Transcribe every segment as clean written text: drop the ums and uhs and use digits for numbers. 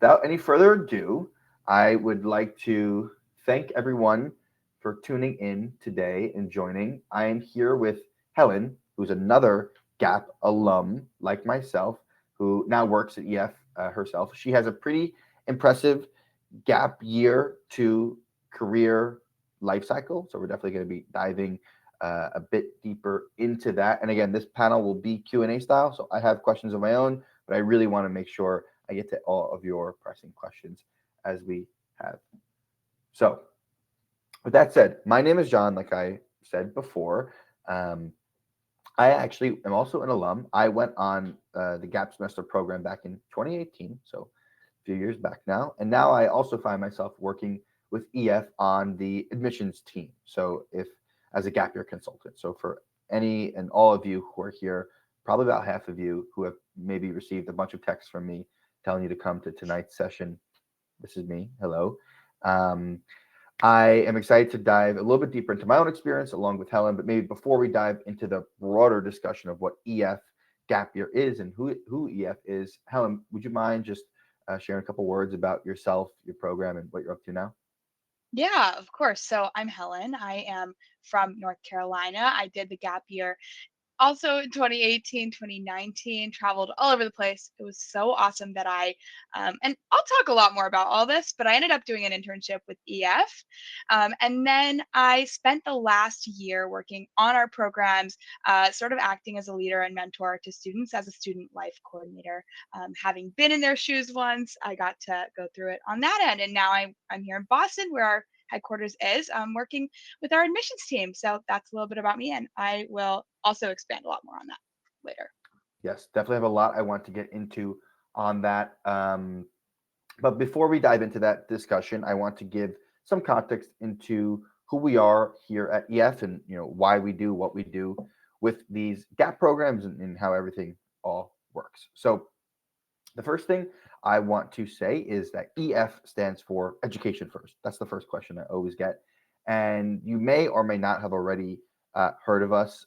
without any further ado, I would like to thank everyone for tuning in today and joining. I am here with Helen, who's another GAP alum like myself, who now works at EF herself. She has a pretty impressive gap year to career life cycle. So we're definitely going to be diving a bit deeper into that. And again, this panel will be Q&A style. So I have questions of my own, but I really want to make sure I get to all of your pressing questions as we have. So with that said, my name is John, like I said before. Um, I actually am also an alum. I went on the gap semester program back in 2018. So few years back now. And now I also find myself working with EF on the admissions team. So if as a gap year consultant. So for any and all of you who are here, probably about half of you who have maybe received a bunch of texts from me telling you to come to tonight's session. This is me. Hello. Um, I am excited to dive a little bit deeper into my own experience along with Helen, but maybe before we dive into the broader discussion of what EF Gap Year is and who EF is, Helen, would you mind just sharing a couple words about yourself, your program, and what you're up to now? Yeah, of course. So I'm Helen. I am from North Carolina. I did the gap year also in 2018, 2019, traveled all over the place. It was so awesome that and I'll talk a lot more about all this, but I ended up doing an internship with EF. And then I spent the last year working on our programs, sort of acting as a leader and mentor to students as a student life coordinator. Having been in their shoes once, I got to go through it on that end. And now I'm here in Boston, where our headquarters is, working with our admissions team. So that's a little bit about me, and I will also expand a lot more on that later. Yes, definitely have a lot I want to get into on that. But before we dive into that discussion, I want to give some context into who we are here at EF and why we do what we do with these GAP programs and how everything all works. So the first thing I want to say is that EF stands for Education First. That's the first question I always get. And you may or may not have already heard of us.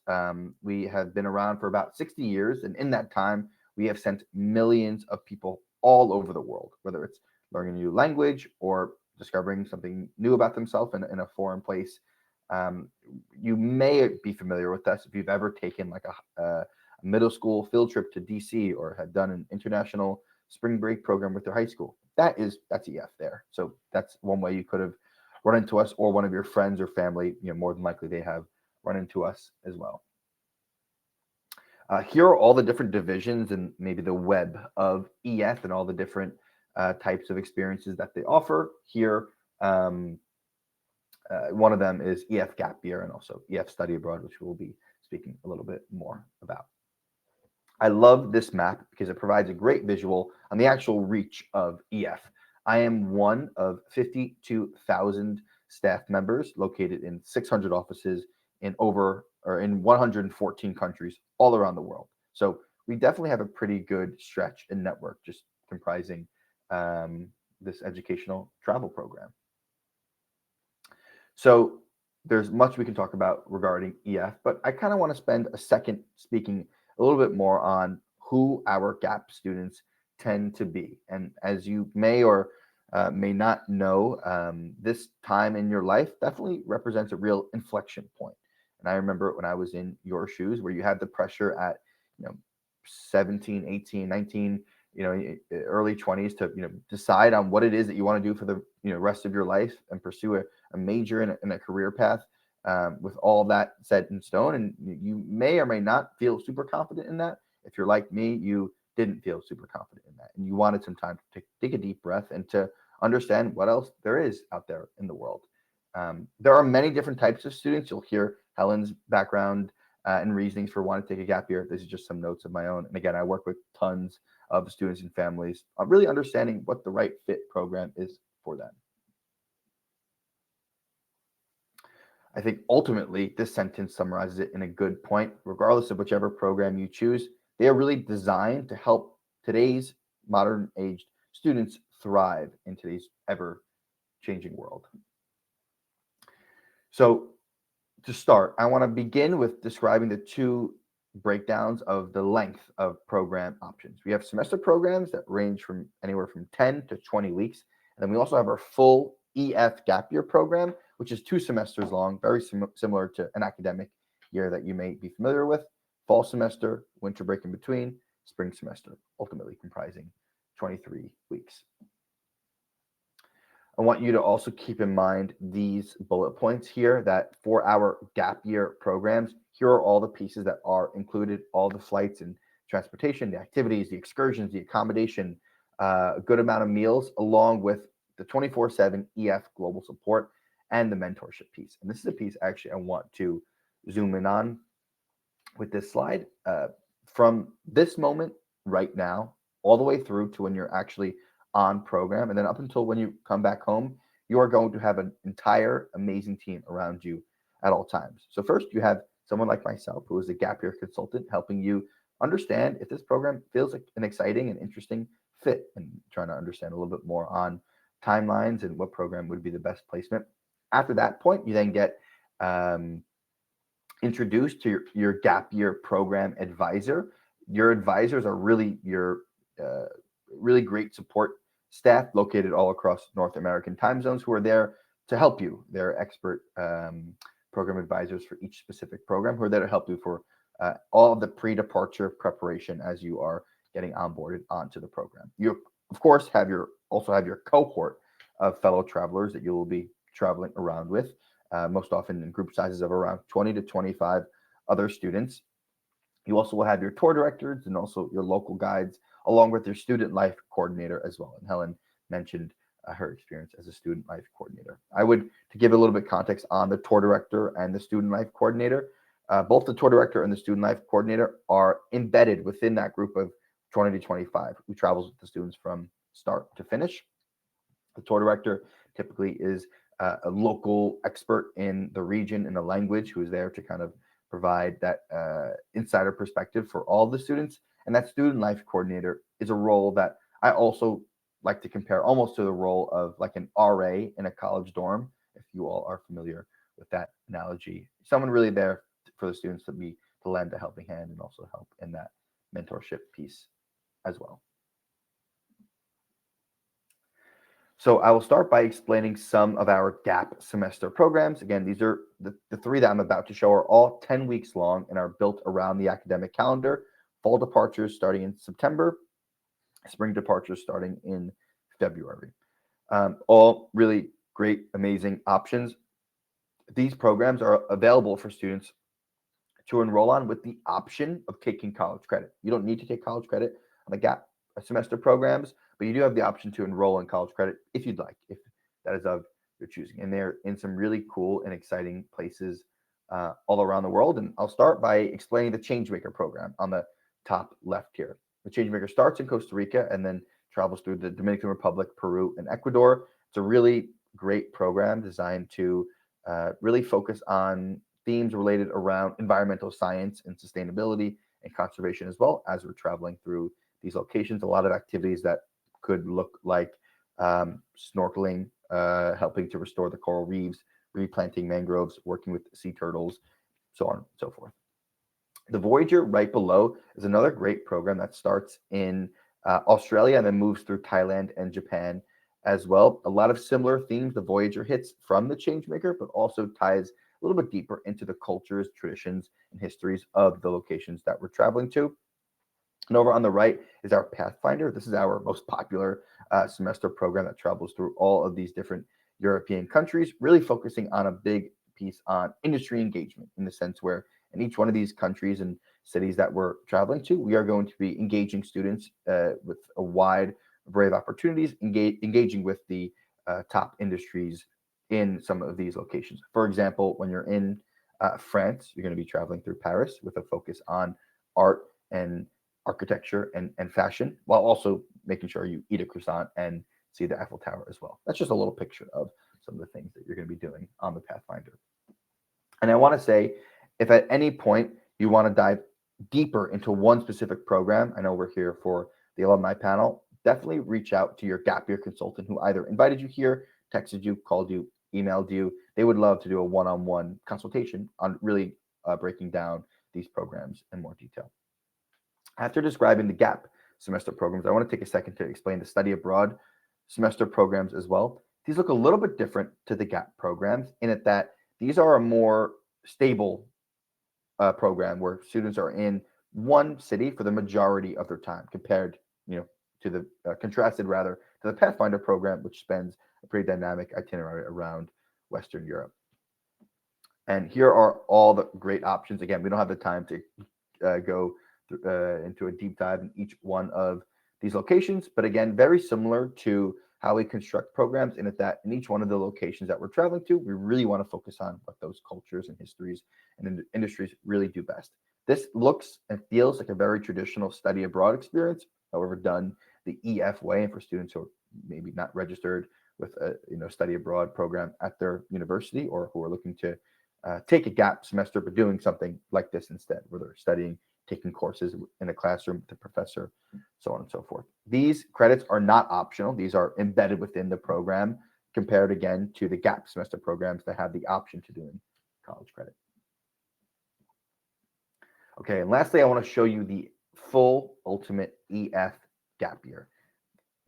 We have been around for about 60 years. And in that time, we have sent millions of people all over the world, whether it's learning a new language or discovering something new about themselves in a foreign place. Um, you may be familiar with us if you've ever taken like a middle school field trip to DC or had done an international spring break program with their high school. That's EF there. So that's one way you could have run into us, or one of your friends or family. More than likely they have run into us as well. Here are all the different divisions and maybe the web of EF and all the different types of experiences that they offer. Here, one of them is EF Gap Year and also EF Study Abroad, which we'll be speaking a little bit more about. I love this map because it provides a great visual on the actual reach of EF. I am one of 52,000 staff members located in 600 offices in 114 countries all around the world. So we definitely have a pretty good stretch and network just comprising this educational travel program. So there's much we can talk about regarding EF, but I kind of want to spend a second speaking a little bit more on who our GAP students tend to be. And as you may or may not know, this time in your life definitely represents a real inflection point. And I remember when I was in your shoes, where you had the pressure at, you know, 17, 18, 19, early 20s to, decide on what it is that you want to do for the, rest of your life and pursue a major in a career path with all that set in stone. And you may or may not feel super confident in that. If you're like me, you didn't feel super confident in that. And you wanted some time to take a deep breath and to understand what else there is out there in the world. There are many different types of students. You'll hear Helen's background and reasonings for wanting to take a gap year. This is just some notes of my own. And again, I work with tons of students and families, really understanding what the right fit program is for them. I think ultimately this sentence summarizes it in a good point. Regardless of whichever program you choose, they are really designed to help today's modern aged students thrive in today's ever changing world. So to start, I want to begin with describing the two breakdowns of the length of program options. We have semester programs that range from anywhere from 10 to 20 weeks. And then we also have our full EF gap year program, which is 2 semesters long, very similar to an academic year that you may be familiar with. Fall semester, winter break in between, spring semester, ultimately comprising 23 weeks. I want you to also keep in mind these bullet points here that for our gap year programs, here are all the pieces that are included, all the flights and transportation, the activities, the excursions, the accommodation, a good amount of meals, along with the 24/7 EF global support and the mentorship piece. And this is a piece actually I want to zoom in on with this slide. From this moment right now, all the way through to when you're actually on program, and then up until when you come back home, you are going to have an entire amazing team around you at all times. So first, you have someone like myself, who is a gap year consultant, helping you understand if this program feels like an exciting and interesting fit, and trying to understand a little bit more on timelines and what program would be the best placement. After that point, you then get um, introduced to your gap year program advisor. Your advisors are really your uh, really great support staff located all across North American time zones who are there to help you. They're expert program advisors for each specific program who are there to help you for all of the pre-departure preparation as you are getting onboarded onto the program. You, of course, have your cohort of fellow travelers that you will be traveling around with, most often in group sizes of around 20 to 25 other students. You also will have your tour directors and also your local guides, along with your student life coordinator as well. And Helen mentioned her experience as a student life coordinator. I would, to give a little bit context on the tour director and the student life coordinator, both the tour director and the student life coordinator are embedded within that group of 20 to 25 who travels with the students from start to finish. The tour director typically is a local expert in the region and the language who is there to kind of provide that insider perspective for all the students. And that student life coordinator is a role that I also like to compare almost to the role of like an RA in a college dorm, if you all are familiar with that analogy. Someone really there for the students to lend a helping hand and also help in that mentorship piece as well. So I will start by explaining some of our gap semester programs. Again, these are the three that I'm about to show are all 10 weeks long and are built around the academic calendar. Fall departures starting in September, spring departures starting in February. All really great, amazing options. These programs are available for students to enroll on with the option of taking college credit. You don't need to take college credit on the gap semester programs, but you do have the option to enroll in college credit if you'd like, if that is of your choosing. And they're in some really cool and exciting places all around the world. And I'll start by explaining the Changemaker program on the top left here. The Changemaker starts in Costa Rica and then travels through the Dominican Republic, Peru, and Ecuador. It's a really great program designed to really focus on themes related around environmental science and sustainability and conservation, as well as we're traveling through these locations. A lot of activities that could look like snorkeling, helping to restore the coral reefs, replanting mangroves, working with sea turtles, so on and so forth. The Voyager right below is another great program that starts in Australia and then moves through Thailand and Japan as well. A lot of similar themes the Voyager hits from the Changemaker, but also ties a little bit deeper into the cultures, traditions, and histories of the locations that we're traveling to. And over on the right is our Pathfinder. This is our most popular semester program that travels through all of these different European countries, really focusing on a big piece on industry engagement in the sense where in each one of these countries and cities that we're traveling to, we are going to be engaging students with a wide array of opportunities, engaging with the top industries in some of these locations. For example, when you're in France, you're going to be traveling through Paris with a focus on art and architecture and fashion, while also making sure you eat a croissant and see the Eiffel Tower as well. That's just a little picture of some of the things that you're going to be doing on the Pathfinder. And I want to say, if at any point you want to dive deeper into one specific program, I know we're here for the alumni panel, definitely reach out to your gap year consultant who either invited you here, texted you, called you, emailed you. They would love to do a one-on-one consultation on really breaking down these programs in more detail. After describing the gap semester programs, I want to take a second to explain the study abroad semester programs as well. These look a little bit different to the gap programs in it that these are a more stable program where students are in one city for the majority of their time, compared, you know, to the contrasted rather to the Pathfinder program, which spends a pretty dynamic itinerary around Western Europe. And here are all the great options. Again, we don't have the time to go into a deep dive in each one of these locations, but again, very similar to how we construct programs in it that in each one of the locations that we're traveling to, we really want to focus on what those cultures and histories and industries really do best. This looks and feels like a very traditional study abroad experience, however, done the EF way, and for students who are maybe not registered with a study abroad program at their university, or who are looking to take a gap semester but doing something like this instead, where they're studying, taking courses in a classroom with a professor, so on and so forth. These credits are not optional. These are embedded within the program, compared again to the gap semester programs that have the option to doing college credit. Okay, and lastly, I want to show you the full ultimate EF gap year.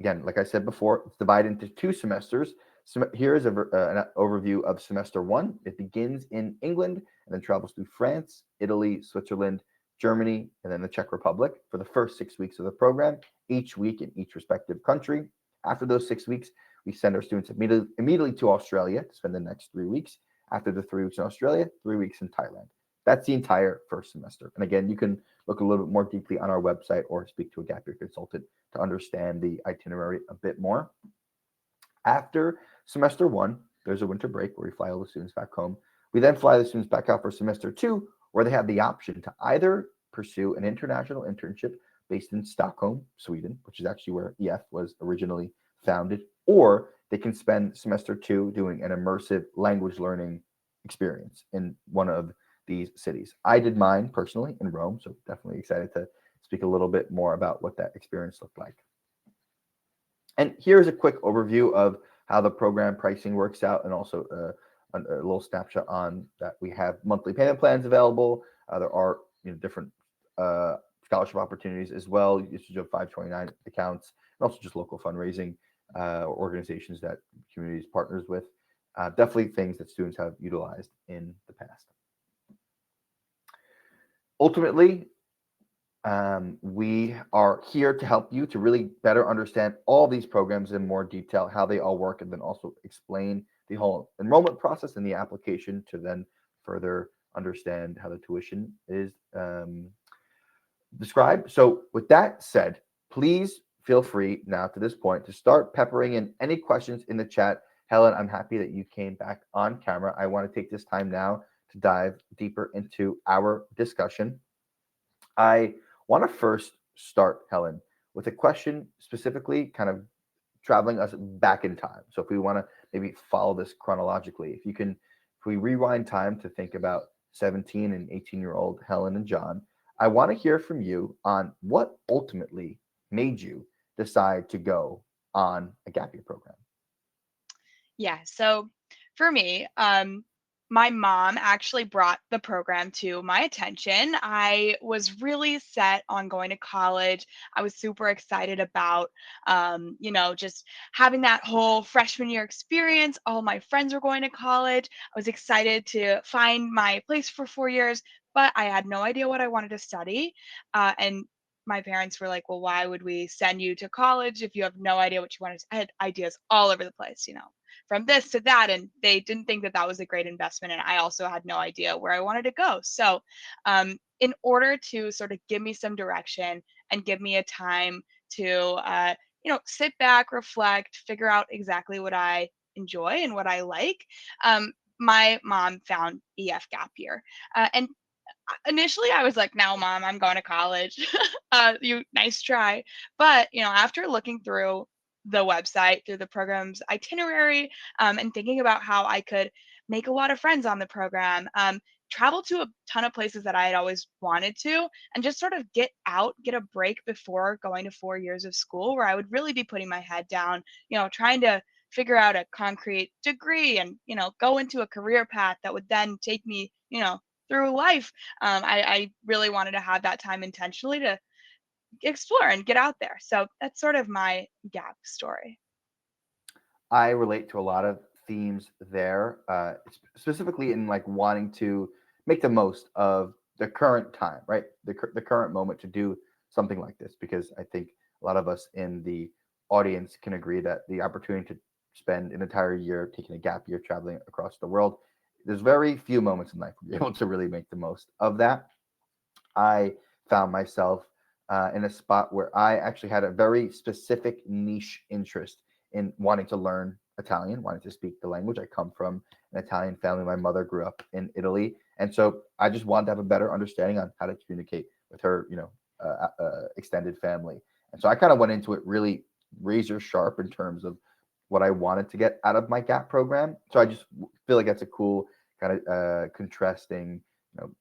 Again, like I said before, it's divided into 2 semesters. So here is an overview of semester 1. It begins in England and then travels through France, Italy, Switzerland, Germany, and then the Czech Republic for the first 6 weeks of the program, each week in each respective country. After those 6 weeks, we send our students immediately to Australia to spend the next 3 weeks. After the 3 weeks in Australia, 3 weeks in Thailand. That's the entire first semester. And again, you can look a little bit more deeply on our website or speak to a gap year consultant to understand the itinerary a bit more. After semester 1, there's a winter break where we fly all the students back home. We then fly the students back out for semester 2, where they have the option to either pursue an international internship based in Stockholm, Sweden, which is actually where EF was originally founded, or they can spend semester 2 doing an immersive language learning experience in one of these cities. I did mine personally in Rome, so definitely excited to speak a little bit more about what that experience looked like. And here's a quick overview of how the program pricing works out, and also a little snapshot on that. We have monthly payment plans available. There are different scholarship opportunities as well, usage of 529 accounts, and also just local fundraising organizations that communities partners with. Definitely things that students have utilized in the past. Ultimately, we are here to help you to really better understand all these programs in more detail, how they all work, and then also explain the whole enrollment process and the application to then further understand how the tuition is described. So with that said, please feel free now to this point to start peppering in any questions in the chat. Helen, I'm happy that you came back on camera. I want to take this time now to dive deeper into our discussion. I want to first start, Helen, with a question specifically kind of traveling us back in time. So if we want to maybe follow this chronologically, if we rewind time to think about 17 and 18-year-old Helen and John, I want to hear from you on what ultimately made you decide to go on a gap year program. Yeah, so for me, my mom actually brought the program to my attention. I was really set on going to college. I was super excited about, just having that whole freshman year experience. All my friends were going to college. I was excited to find my place for 4 years, but I had no idea what I wanted to study. And my parents were like, well, why would we send you to college if you have no idea what you want to? I had ideas all over the place, from this to that, and they didn't think that that was a great investment, and I also had no idea where I wanted to go. So in order to sort of give me some direction and give me a time to sit back, reflect, figure out exactly what I enjoy and what I like, my mom found EF gap year. And initially I was like, no, mom, I'm going to college. You nice try. But, after looking through the website, through the program's itinerary, and thinking about how I could make a lot of friends on the program, travel to a ton of places that I had always wanted to, and just sort of get out, get a break before going to 4 years of school where I would really be putting my head down, trying to figure out a concrete degree and, go into a career path that would then take me, through life. I really wanted to have that time intentionally to explore and get out there. So that's sort of my gap story. I relate to a lot of themes there, specifically in like wanting to make the most of the current time, right? The current moment to do something like this, because I think a lot of us in the audience can agree that the opportunity to spend an entire year taking a gap year traveling across the world, there's very few moments in life where you're able to really make the most of that. I found myself in a spot where I actually had a very specific niche interest in wanting to learn Italian, wanting to speak the language. I come from an Italian family. My mother grew up in Italy, and so I just wanted to have a better understanding on how to communicate with her, extended family. And so I kind of went into it really razor sharp in terms of what I wanted to get out of my GAP program. So I just feel like that's a cool kind of contrasting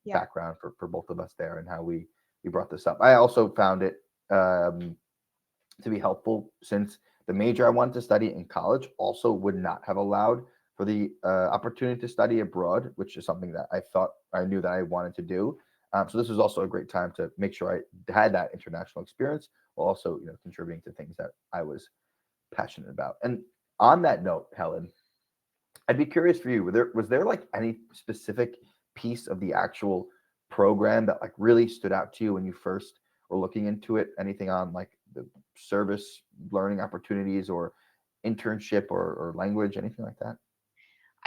Yeah. background for both of us there and how we brought this up. I also found it to be helpful since the major I wanted to study in college also would not have allowed for the opportunity to study abroad, which is something that I knew that I wanted to do. So this was also a great time to make sure I had that international experience while also contributing to things that I was passionate about. And on that note, Helen, I'd be curious for you. Was there like any specific piece of the actual program that like really stood out to you when you first were looking into it? Anything on like the service learning opportunities or internship or language, anything like that?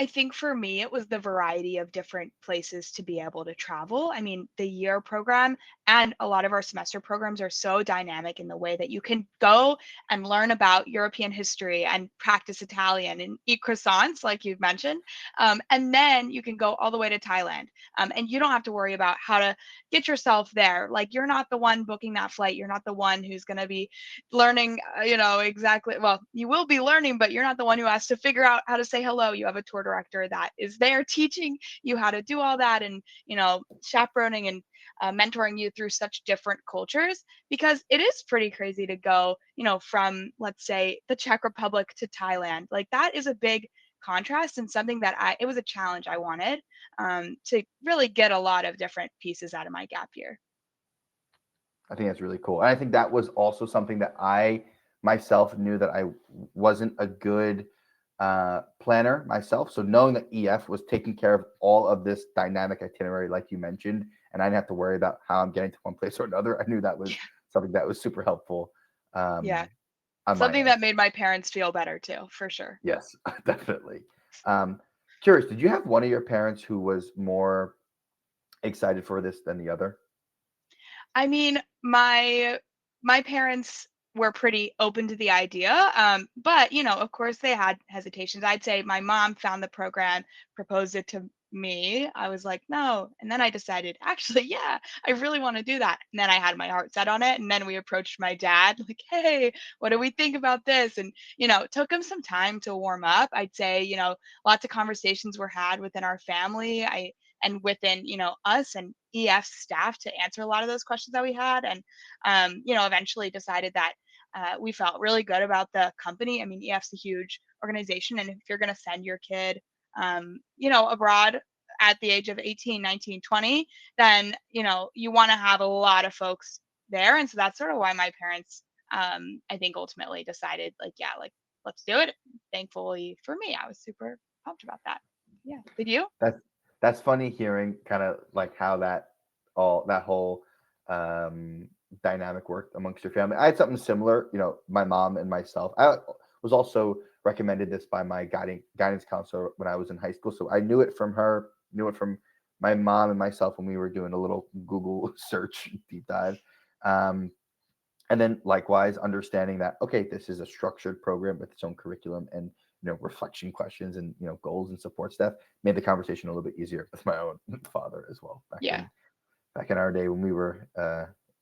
I think for me, it was the variety of different places to be able to travel. I mean, the year program and a lot of our semester programs are so dynamic in the way that you can go and learn about European history and practice Italian and eat croissants, like you've mentioned. And then you can go all the way to Thailand. And you don't have to worry about how to get yourself there. Like, you're not the one booking that flight. You're not the one who's going to be learning, exactly. Well, you will be learning, but you're not the one who has to figure out how to say hello. You have a tour director that is there teaching you how to do all that, and chaperoning and mentoring you through such different cultures, because it is pretty crazy to go, from, let's say, the Czech Republic to Thailand. Like, that is a big contrast, and something that it was a challenge I wanted, to really get a lot of different pieces out of my gap year. I think that's really cool. And I think that was also something that I myself knew that I wasn't a good planner myself. So knowing that EF was taking care of all of this dynamic itinerary, like you mentioned, and I didn't have to worry about how I'm getting to one place or another, I knew that was something that was super helpful Yeah, um, on my something end. that made my parents feel better too, for sure. Yes, definitely. Um, Curious, did you have one of your parents who was more excited for this than the other? I mean, my parents were pretty open to the idea, but of course, they had hesitations. I'd say my mom found the program, proposed it to me. I was like, no, and then I decided, actually, yeah, I really want to do that. And then I had my heart set on it, and then we approached my dad, like, hey, what do we think about this? And it took him some time to warm up. I'd say, lots of conversations were had within our family. I and within us and EF staff to answer a lot of those questions that we had, and eventually decided that we felt really good about the company. I mean, EF's a huge organization, and if you're going to send your kid, abroad at the age of 18, 19, 20, then you want to have a lot of folks there, and so that's sort of why my parents, I think, ultimately decided, like, yeah, like, let's do it. Thankfully for me, I was super pumped about that. Yeah, did you? That's that's funny hearing kind of like how that whole um, dynamic worked amongst your family. I had something similar. My mom and myself. I was also recommended this by my guidance counselor when I was in high school, so I knew it from her. Knew it from my mom and myself when we were doing a little Google search deep dive. Um, and then likewise understanding that okay, this is a structured program with its own curriculum and reflection questions and goals and support staff made the conversation a little bit easier with my own father as well Yeah. back in our day when we were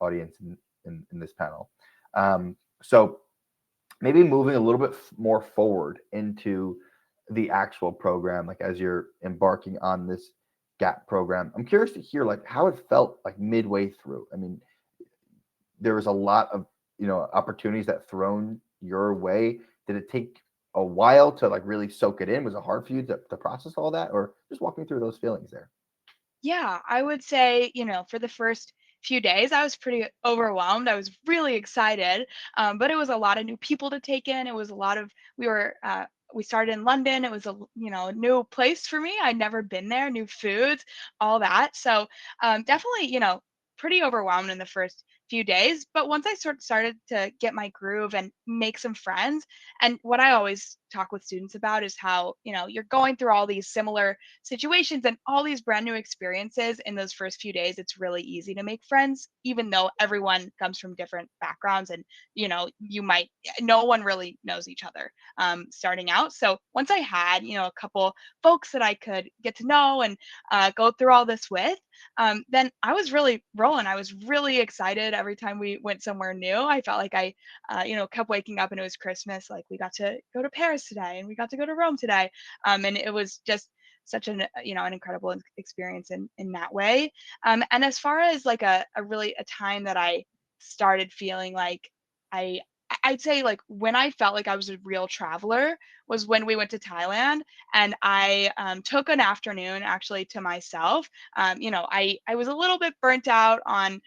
audience in this panel. So maybe moving a little bit more forward into the actual program, like as you're embarking on this gap program, I'm curious to hear like how it felt like midway through. I mean, there was a lot of opportunities that thrown your way. Did it take a while to like really soak it in? Was it hard for you to process all that, or just walk me through those feelings there? Yeah, I would say, for the first few days, I was pretty overwhelmed. I was really excited, but it was a lot of new people to take in. It was a lot of, we started in London. It was a new place for me. I'd never been there, new foods, all that. So definitely, pretty overwhelmed in the first few days. But once I started to get my groove and make some friends, and what I always talk with students about is how, you're going through all these similar situations and all these brand new experiences in those first few days. It's really easy to make friends, even though everyone comes from different backgrounds, and you might no one really knows each other starting out. So once I had a couple folks that I could get to know and go through all this with, then I was really rolling. I was really excited every time we went somewhere new. I felt like I kept waking up and it was Christmas, like we got to go to Paris today and we got to go to Rome today, and it was just such an incredible experience in that way. And as far as like a really a time that I started feeling like I I'd say like when I felt like I was a real traveler was when we went to Thailand, and I took an afternoon actually to myself. I was a little bit burnt out on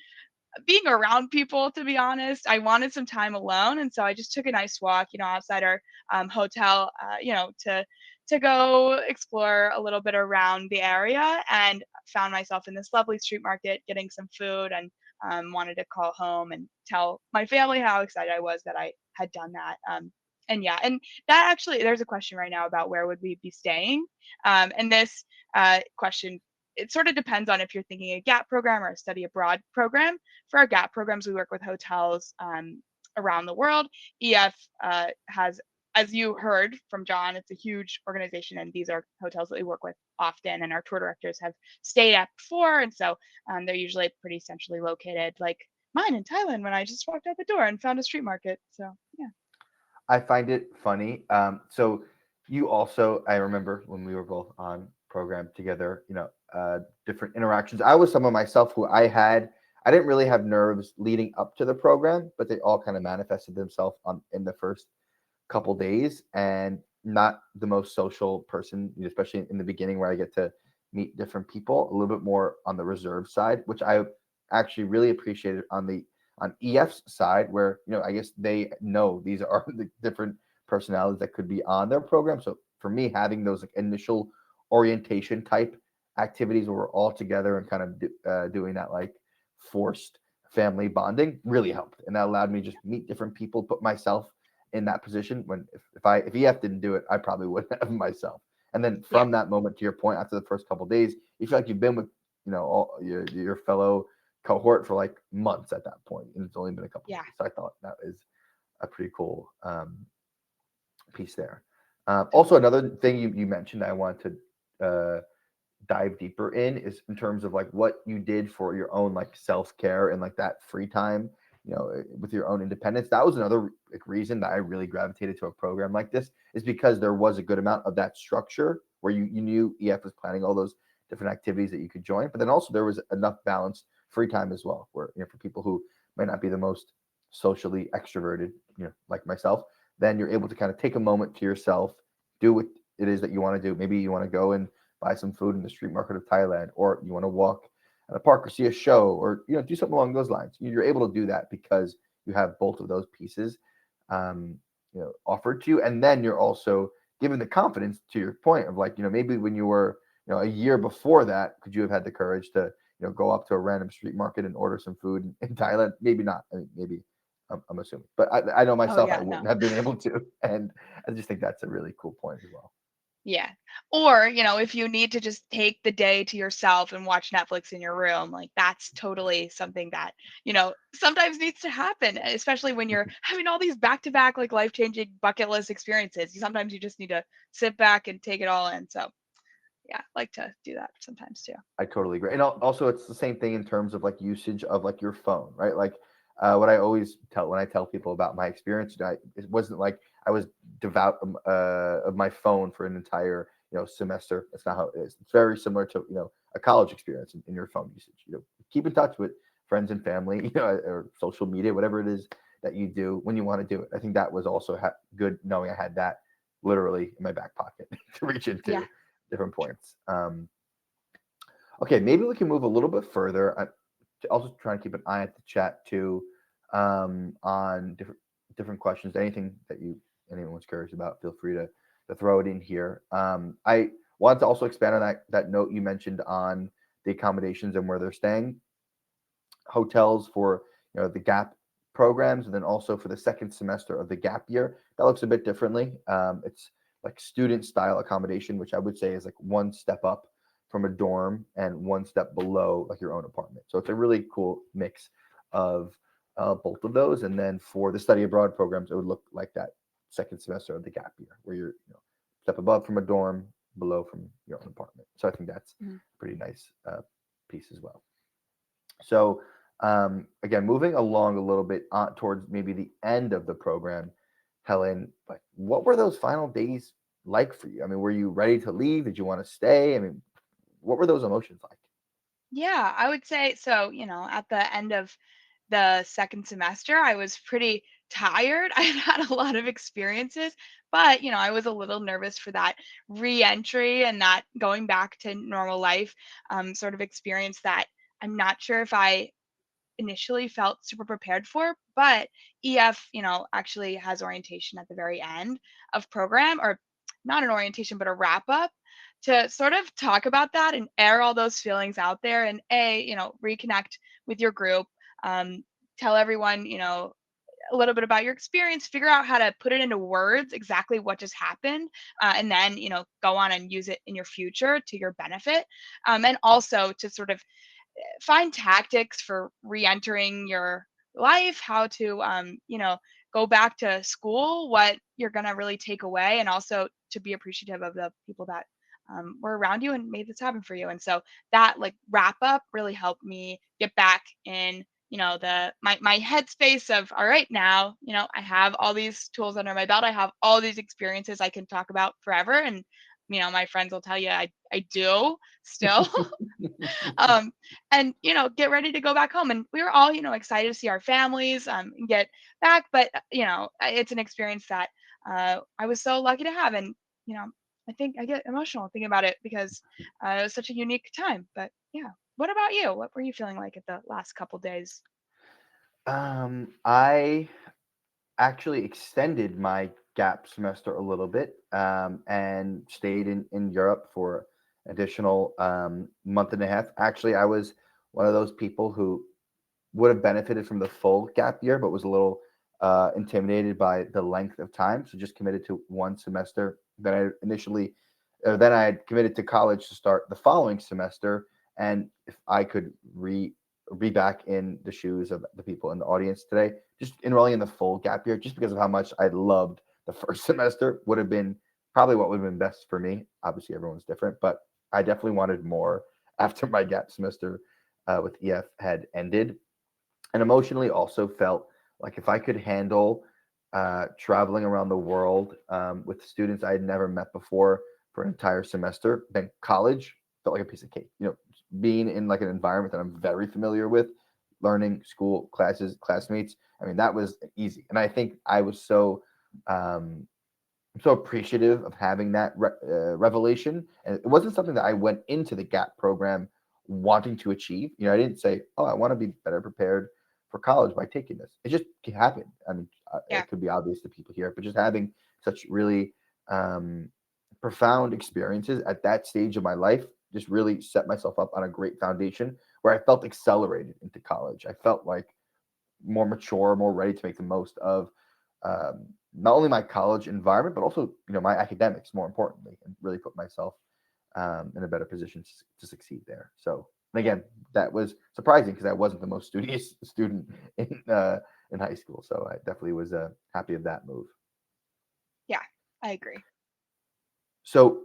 being around people, to be honest. I wanted some time alone, and so I just took a nice walk, outside our hotel, to go explore a little bit around the area, and found myself in this lovely street market getting some food, and wanted to call home and tell my family how excited I was that I had done that. And yeah, and that actually, there's a question right now about where would we be staying, and this question, it sort of depends on if you're thinking a gap program or a study abroad program. For our GAP programs, we work with hotels around the world. EF has, as you heard from John, it's a huge organization, and these are hotels that we work with often, and our tour directors have stayed at before, and so they're usually pretty centrally located, like mine in Thailand when I just walked out the door and found a street market. So yeah. I find it funny. So you also, I remember when we were both on program together, different interactions. I was someone myself who I didn't really have nerves leading up to the program, but they all kind of manifested themselves on in the first couple days, and not the most social person, especially in the beginning where I get to meet different people, a little bit more on the reserve side, which I actually really appreciated on EF's side, where I guess they know these are the different personalities that could be on their program. So for me, having those like initial orientation type activities where we're all together and kind of doing that like forced family bonding really helped, and that allowed me to just meet different people, put myself in that position. When if EF didn't do it, I probably wouldn't have myself. And then Yeah. from that moment, to your point, after the first couple of days, you feel like you've been with all your fellow cohort for like months at that point, and it's only been a couple of Yeah. days. So I thought that is a pretty cool piece there. Also, Totally. another thing you mentioned I wanted to dive deeper in is in terms of like what you did for your own like self care and like that free time, with your own independence. That was another like, reason that I really gravitated to a program like this, is because there was a good amount of that structure where you knew EF was planning all those different activities that you could join, but then also there was enough balanced free time as well, where for people who might not be the most socially extroverted, like myself, then you're able to kind of take a moment to yourself, do what it is that you want to do. Maybe you want to go and buy some food in the street market of Thailand, or you want to walk at a park or see a show, or do something along those lines. You're able to do that because you have both of those pieces offered to you, and then you're also given the confidence, to your point of like maybe when you were a year before that, could you have had the courage to go up to a random street market and order some food in Thailand? Maybe not. I mean, maybe I'm assuming, but I know Oh myself I yeah, no. wouldn't have been able to, and I just think that's a really cool point as well. Yeah. Or, if you need to just take the day to yourself and watch Netflix in your room, like that's totally something that, sometimes needs to happen, especially when you're having all these back-to-back like life-changing bucket list experiences. Sometimes you just need to sit back and take it all in. So, yeah, I like to do that sometimes too. I totally agree. And also, it's the same thing in terms of like usage of like your phone, right? Like what I always tell when I tell people about my experience, it wasn't like I was devout of my phone for an entire semester. That's not how it is. It's very similar to a college experience in your phone usage. Keep in touch with friends and family, or social media, whatever it is that you do when you want to do it. I think that was also good knowing I had that literally in my back pocket to reach Yeah. into different points. Okay, maybe we can move a little bit further. Also trying to keep an eye at the chat too, on different questions. Anything that anyone's curious about, feel free to throw it in here. I wanted to also expand on that note you mentioned on the accommodations and where they're staying. Hotels for the gap programs, and then also for the second semester of the gap year, that looks a bit differently. It's like student style accommodation, which I would say is like one step up from a dorm and one step below like your own apartment. So it's a really cool mix of both of those. And then for the study abroad programs, it would look like that second semester of the gap year, where you're step above from a dorm, below from your own apartment. So I think that's Mhm. a pretty nice piece as well. So again, moving along a little bit towards maybe the end of the program, Helen, like what were those final days like for you? I mean, were you ready to leave? Did you want to stay? I mean, what were those emotions like? Yeah, I would say so, at the end of the second semester, I was pretty tired. I had had a lot of experiences, but I was a little nervous for that re-entry and that going back to normal life sort of experience that I'm not sure if I initially felt super prepared for, but EF, actually has orientation at the very end of program, or not an orientation, but a wrap up to sort of talk about that and air all those feelings out there and reconnect with your group, um, tell everyone, a little bit about your experience, figure out how to put it into words exactly what just happened, and then go on and use it in your future to your benefit, and also to sort of find tactics for re-entering your life, how to go back to school, what you're going to really take away, and also to be appreciative of the people that were around you and made this happen for you. And so that like wrap up really helped me get back in the my headspace of, all right, now I have all these tools under my belt, I have all these experiences I can talk about forever, and my friends will tell you I do still. um, and get ready to go back home. And we were all excited to see our families, and get back. But it's an experience that I was so lucky to have, and you know, I think I get emotional thinking about it because it was such a unique time. But yeah, what about you? What were you feeling like at the last couple days? I actually extended my gap semester a little bit, and stayed in Europe for additional month and a half. Actually, I was one of those people who would have benefited from the full gap year, but was a little intimidated by the length of time. So just committed to one semester. Then I had committed to college to start the following semester. And if I could be back in the shoes of the people in the audience today, just enrolling in the full gap year, just because of how much I loved the first semester, would have been probably what would have been best for me. Obviously, everyone's different, but I definitely wanted more after my gap semester with EF had ended, and emotionally also felt like if I could handle traveling around the world with students I had never met before for an entire semester, then college felt like a piece of cake. Being in like an environment that I'm very familiar with, learning, school, classes, classmates. I mean, that was easy, and I think I was um, so appreciative of having that revelation. And it wasn't something that I went into the GAP program wanting to achieve. I didn't say, "Oh, I want to be better prepared for college by taking this." It just happened. I mean, Yeah, it could be obvious to people here, but just having such really um, profound experiences at that stage of my life just really set myself up on a great foundation where I felt accelerated into college. I felt like more mature, more ready to make the most of not only my college environment, but also my academics. More importantly, and really put myself in a better position to succeed there. So, and yeah, again, that was surprising because I wasn't the most studious student in high school. So I definitely was happy of that move. yeah, I agree. So,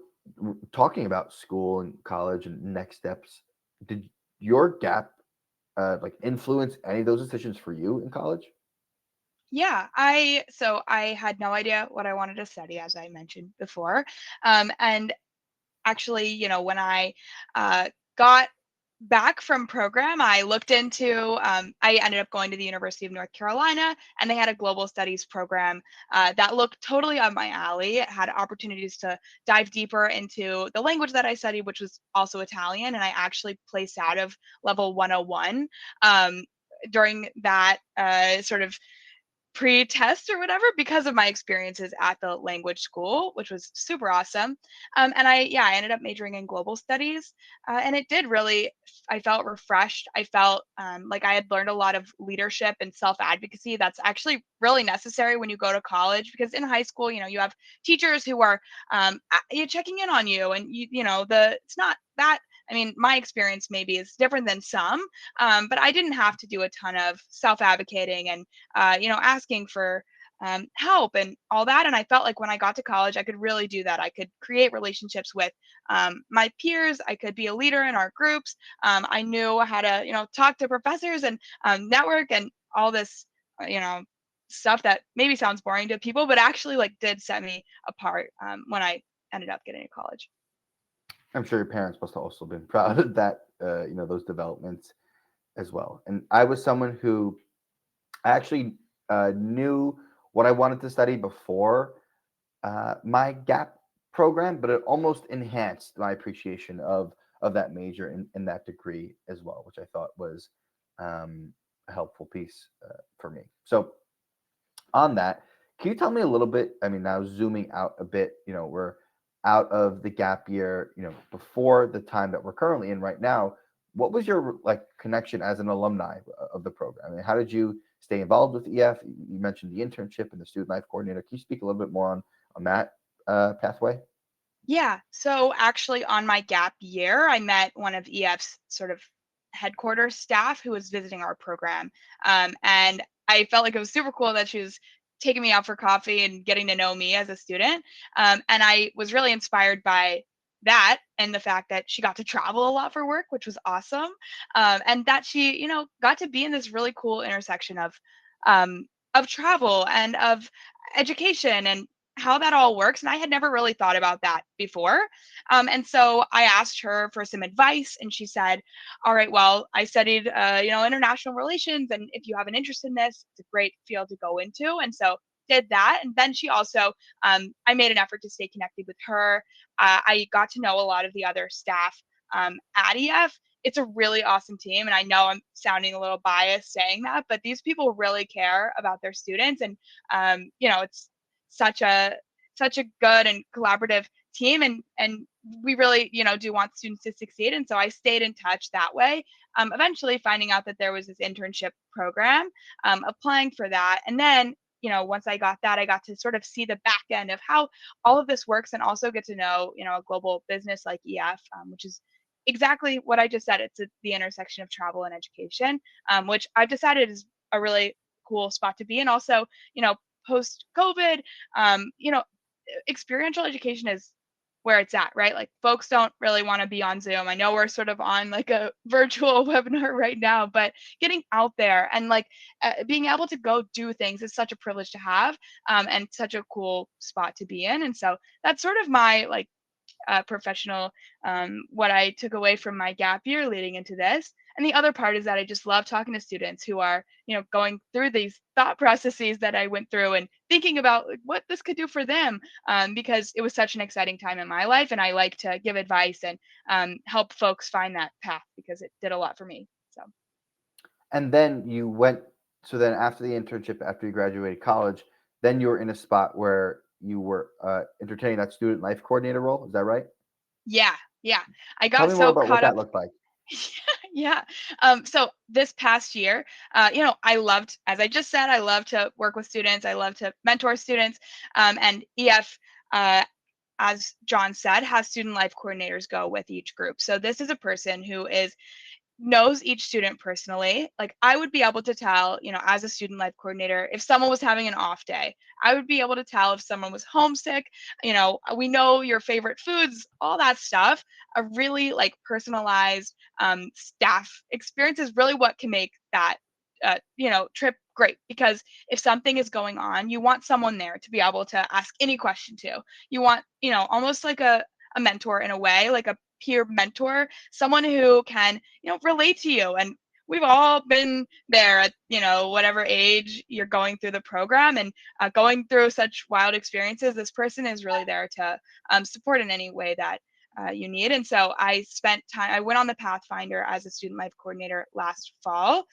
talking about school and college and next steps, did your gap like influence any of those decisions for you in college? Yeah, I had no idea what I wanted to study, as I mentioned before, and actually, when I got back from program, I looked into, I ended up going to the University of North Carolina, and they had a global studies program that looked totally up my alley. It had opportunities to dive deeper into the language that I studied, which was also Italian, and I actually placed out of level 101 during that sort of pre-test or whatever because of my experiences at the language school, which was super awesome. And I ended up majoring in global studies, and it did really. I felt refreshed. I felt like I had learned a lot of leadership and self-advocacy. That's actually really necessary when you go to college because in high school, you have teachers who are checking in on you, and the it's not that. I mean, my experience maybe is different than some, but I didn't have to do a ton of self advocating and asking for help and all that. And I felt like when I got to college, I could really do that. I could create relationships with my peers. I could be a leader in our groups. I knew how to, talk to professors and network and all this, stuff that maybe sounds boring to people, but actually like did set me apart when I ended up getting to college. I'm sure your parents must have also been proud of that, those developments as well. And I was someone who I actually knew what I wanted to study before my gap program, but it almost enhanced my appreciation of that major and that degree as well, which I thought was a helpful piece for me. So on that, can you tell me a little bit? I mean, now zooming out a bit, we're out of the gap year, before the time that we're currently in right now. What was your like connection as an alumni of the program? I mean, how did you stay involved with EF? You mentioned the internship and the student life coordinator. Can you speak a little bit more on that pathway? Yeah. So actually, on my gap year, I met one of EF's sort of headquarters staff who was visiting our program. And I felt like it was super cool that she was taking me out for coffee and getting to know me as a student. And I was really inspired by that and the fact that she got to travel a lot for work, which was awesome. And that she, got to be in this really cool intersection of travel and of education and how that all works. And I had never really thought about that before. And so I asked her for some advice, and she said, "All right, well, I studied, international relations, and if you have an interest in this, it's a great field to go into." And so did that. And then she also, I made an effort to stay connected with her. I got to know a lot of the other staff at EF. It's a really awesome team. And I know I'm sounding a little biased saying that, but these people really care about their students. And, it's such a such a good and collaborative team, and we really do want students to succeed. And so I stayed in touch that way, eventually finding out that there was this internship program, applying for that. And then once I got that, I got to sort of see the back end of how all of this works, and also get to know a global business like EF, which is exactly what I just said. It's the intersection of travel and education, which I've decided is a really cool spot to be. And also, post COVID, experiential education is where it's at, right? Like folks don't really want to be on Zoom. I know we're sort of on like a virtual webinar right now, but getting out there and like being able to go do things is such a privilege to have, and such a cool spot to be in. And so that's sort of my like professional, what I took away from my gap year leading into this. And the other part is that I just love talking to students who are, going through these thought processes that I went through and thinking about like, what this could do for them, because it was such an exciting time in my life. And I like to give advice and help folks find that path because it did a lot for me. So. And then you went. So then after the internship, after you graduated college, then you were in a spot where you were entertaining that student life coordinator role. Is that right? Yeah, yeah. I Tell got me more so about what caught that up. looked like. Yeah. So this past year, I loved, as I just said, I love to work with students. I love to mentor students. And EF, uh, as John said, has student life coordinators go with each group. So this is a person who is knows each student personally. Like I would be able to tell, as a student life coordinator, if someone was having an off day. I would be able to tell if someone was homesick. We know your favorite foods, all that stuff. A really like personalized staff experience is really what can make that trip great, because if something is going on, you want someone there to be able to ask any question to. You want, almost like a mentor in a way, like a peer mentor, someone who can, relate to you. And we've all been there at, whatever age you're going through the program, and going through such wild experiences. This person is really there to support in any way that you need. And so I went on the Pathfinder as a student life coordinator last fall,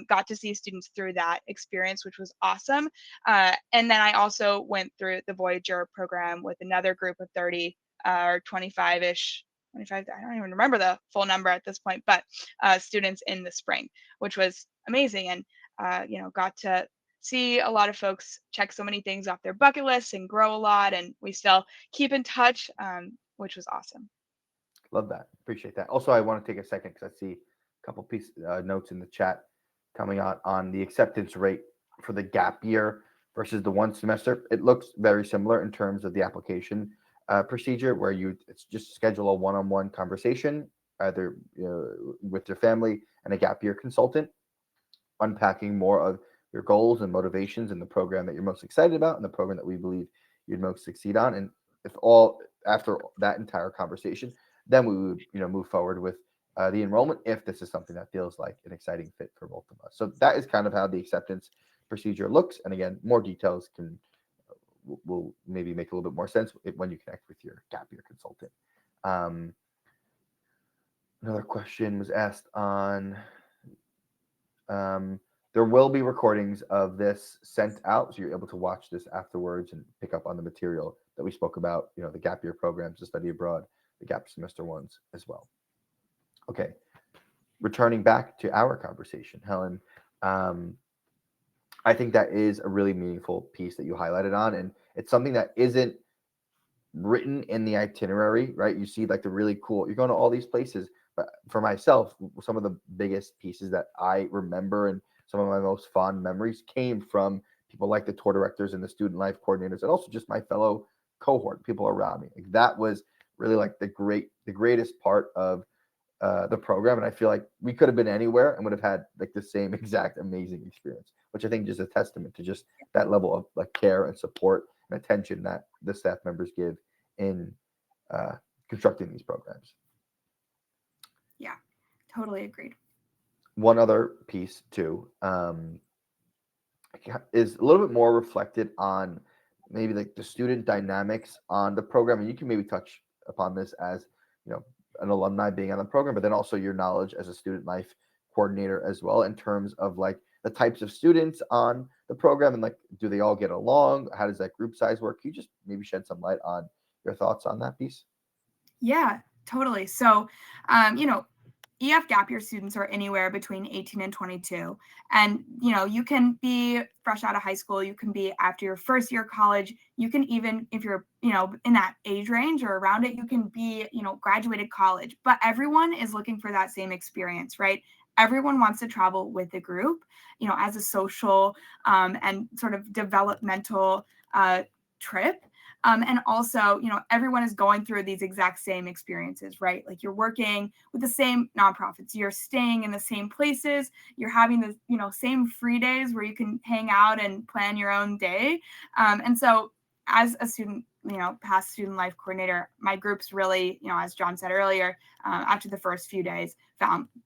got to see students through that experience, which was awesome. And then I also went through the Voyager program with another group of 30 or 25-ish 25, I don't even remember the full number at this point, but students in the spring, which was amazing. And, got to see a lot of folks check so many things off their bucket list and grow a lot. And we still keep in touch, which was awesome. Love that. Appreciate that. Also, I want to take a second because I see a couple piece notes in the chat coming out on the acceptance rate for the gap year versus the one semester. It looks very similar in terms of the application procedure, where it's just schedule a one-on-one conversation, either with your family and a gap year consultant, unpacking more of your goals and motivations in the program that you're most excited about and the program that we believe you'd most succeed on. And if all after that entire conversation, then we would move forward with the enrollment if this is something that feels like an exciting fit for both of us. So that is kind of how the acceptance procedure looks. And again, more details will maybe make a little bit more sense when you connect with your gap year consultant. Another question was asked on there will be recordings of this sent out, so you're able to watch this afterwards and pick up on the material that we spoke about, the gap year programs, the study abroad, the gap semester ones as well. Okay, returning back to our conversation, Helen, I think that is a really meaningful piece that you highlighted on, and it's something that isn't written in the itinerary, right? You see like the really cool, you're going to all these places, but for myself, some of the biggest pieces that I remember and some of my most fond memories came from people like the tour directors and the student life coordinators, and also just my fellow cohort, people around me. Like that was really like the greatest part of the program. And I feel like we could have been anywhere and would have had like the same exact amazing experience, which I think is a testament to just that level of like care and support and attention that the staff members give in constructing these programs. Yeah, totally agreed. One other piece too is a little bit more reflected on maybe like the student dynamics on the program, and you can maybe touch upon this as an alumni being on the program, but then also your knowledge as a student life coordinator as well, in terms of like the types of students on the program and like, do they all get along? How does that group size work? Can you just maybe shed some light on your thoughts on that piece? Yeah, totally. So, EF gap year students are anywhere between 18 and 22. And, you can be fresh out of high school, you can be after your first year of college, you can even, if you're, in that age range or around it, you can be, graduated college. But everyone is looking for that same experience, right? Everyone wants to travel with a group, as a social and sort of developmental trip. And also, everyone is going through these exact same experiences, right? Like you're working with the same nonprofits, you're staying in the same places, you're having the, same free days where you can hang out and plan your own day. And so as a student, past student life coordinator, my groups really, as John said earlier, after the first few days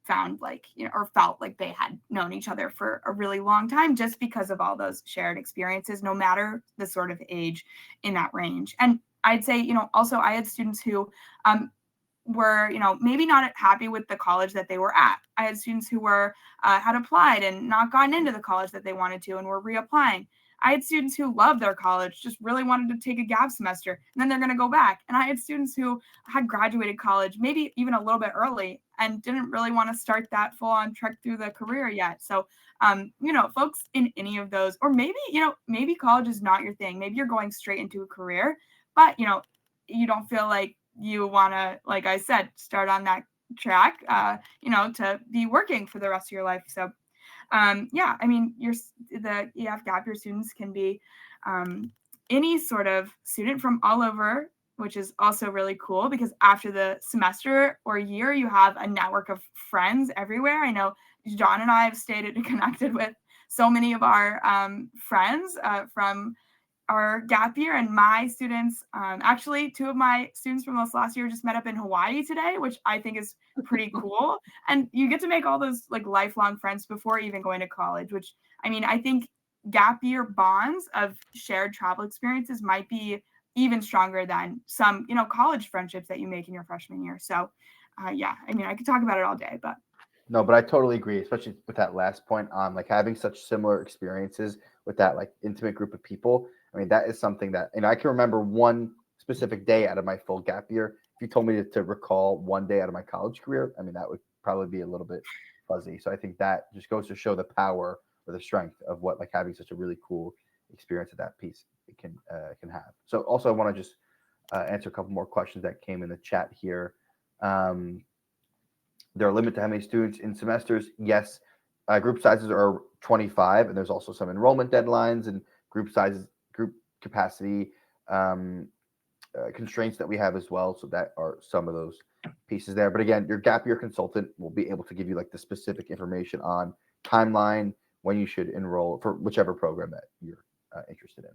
found like, or felt like they had known each other for a really long time, just because of all those shared experiences, no matter the sort of age in that range. And I'd say, also I had students who were, maybe not happy with the college that they were at. I had students who were had applied and not gotten into the college that they wanted to and were reapplying. I had students who loved their college, just really wanted to take a gap semester, and then they're going to go back. And I had students who had graduated college, maybe even a little bit early, and didn't really want to start that full-on trek through the career yet. So, folks in any of those, or maybe, maybe college is not your thing. Maybe you're going straight into a career, but, you don't feel like you want to, like I said, start on that track, to be working for the rest of your life. So, yeah, I mean, the EF gap year students can be any sort of student from all over, which is also really cool because after the semester or year, you have a network of friends everywhere. I know John and I have stayed connected with so many of our friends from our gap year, and my students, actually, two of my students from this last year just met up in Hawaii today, which I think is pretty cool. And you get to make all those like lifelong friends before even going to college, which I mean, I think gap year bonds of shared travel experiences might be even stronger than some, college friendships that you make in your freshman year. So, yeah, I mean, I could talk about it all day, but No, but I totally agree, especially with that last point on like having such similar experiences with that like intimate group of people. I mean, that is something that, and I can remember one specific day out of my full gap year. If you told me to recall one day out of my college career, I mean, that would probably be a little bit fuzzy. So I think that just goes to show the power or the strength of what like having such a really cool experience at that piece it can have. So also, I want to just answer a couple more questions that came in the chat here. Um, there are limit to how many students in semesters. Yes, group sizes are 25, and there's also some enrollment deadlines and group sizes, group capacity um, constraints that we have as well. So that are some of those pieces there. But again, your gap year consultant will be able to give you like the specific information on timeline when you should enroll for whichever program that you're interested in.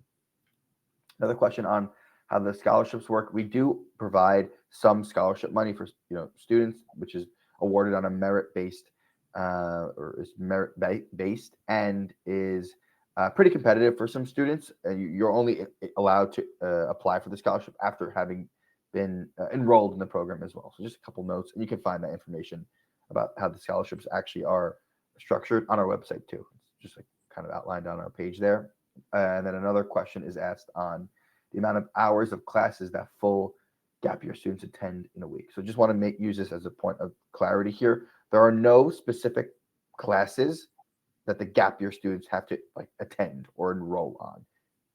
Another question on how the scholarships work. We do provide some scholarship money for students, which is awarded on a merit based or is merit based and is pretty competitive for some students. You're only allowed to apply for the scholarship after having been enrolled in the program as well. So just a couple notes, and you can find that information about how the scholarships actually are structured on our website too. It's just like kind of outlined on our page there. And then another question is asked on the amount of hours of classes that full gap year students attend in a week. So just want to use this as a point of clarity here. There are no specific classes that the gap year students have to like attend or enroll on.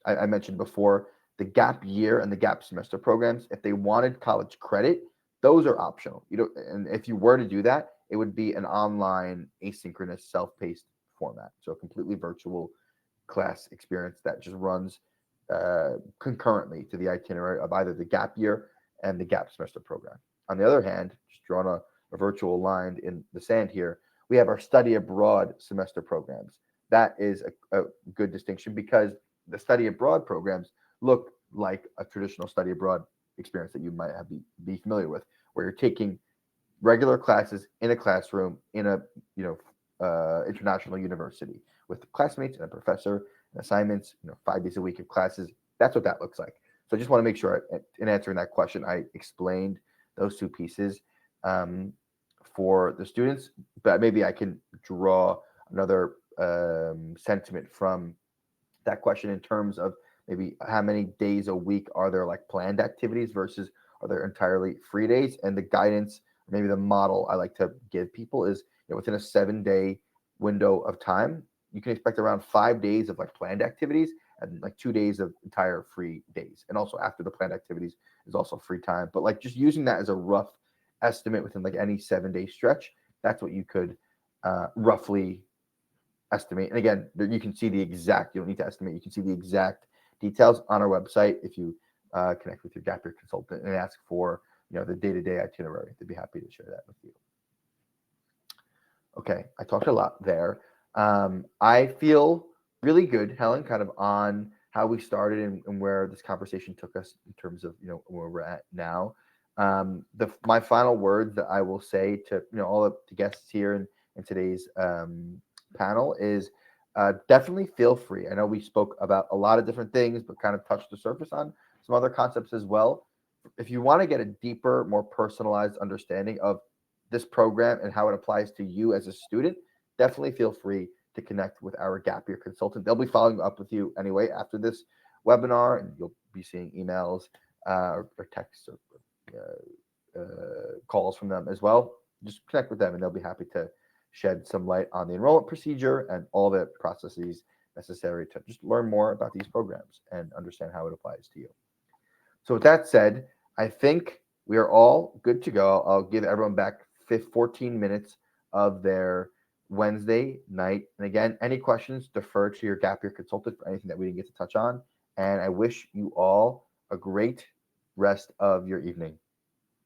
I mentioned before the gap year and the gap semester programs. If they wanted college credit, those are optional. And if you were to do that, it would be an online asynchronous self-paced format. So a completely virtual class experience that just runs concurrently to the itinerary of either the gap year and the gap semester program. On the other hand, just drawing a virtual line in the sand here, we have our study abroad semester programs. That is a good distinction because the study abroad programs look like a traditional study abroad experience that you might have be familiar with, where you're taking regular classes in a classroom in a international university with classmates and a professor and assignments, 5 days a week of classes. That's what that looks like. So I just want to make sure in answering that question, I explained those two pieces for the students, but maybe I can draw another sentiment from that question in terms of maybe how many days a week are there like planned activities versus are there entirely free days. And the guidance, maybe the model I like to give people is within a 7-day window of time, you can expect around 5 days of like planned activities and like 2 days of entire free days. And also after the planned activities is also free time. But like just using that as a rough estimate within like any 7-day stretch, that's what you could roughly estimate. And again, you can see the exact, you don't need to estimate, you can see the exact details on our website if you connect with your gap year consultant and ask for the day-to-day itinerary. They'd be happy to share that with you. Okay, I talked a lot there. I feel really good, Helen, kind of on how we started and where this conversation took us in terms of where we're at now. My final words that I will say to all of the guests here in today's panel is definitely feel free. I know we spoke about a lot of different things, but kind of touched the surface on some other concepts as well. If you want to get a deeper, more personalized understanding of this program and how it applies to you as a student, definitely feel free to connect with our gap year consultant. They'll be following up with you anyway after this webinar, and you'll be seeing emails or texts or calls from them as well. Just connect with them, and they'll be happy to shed some light on the enrollment procedure and all the processes necessary to just learn more about these programs and understand how it applies to you. So with that said, I think we are all good to go. I'll give everyone back 14 minutes of their Wednesday night. And again, any questions, defer to your gap year consultant for anything that we didn't get to touch on. And I wish you all a great rest of your evening.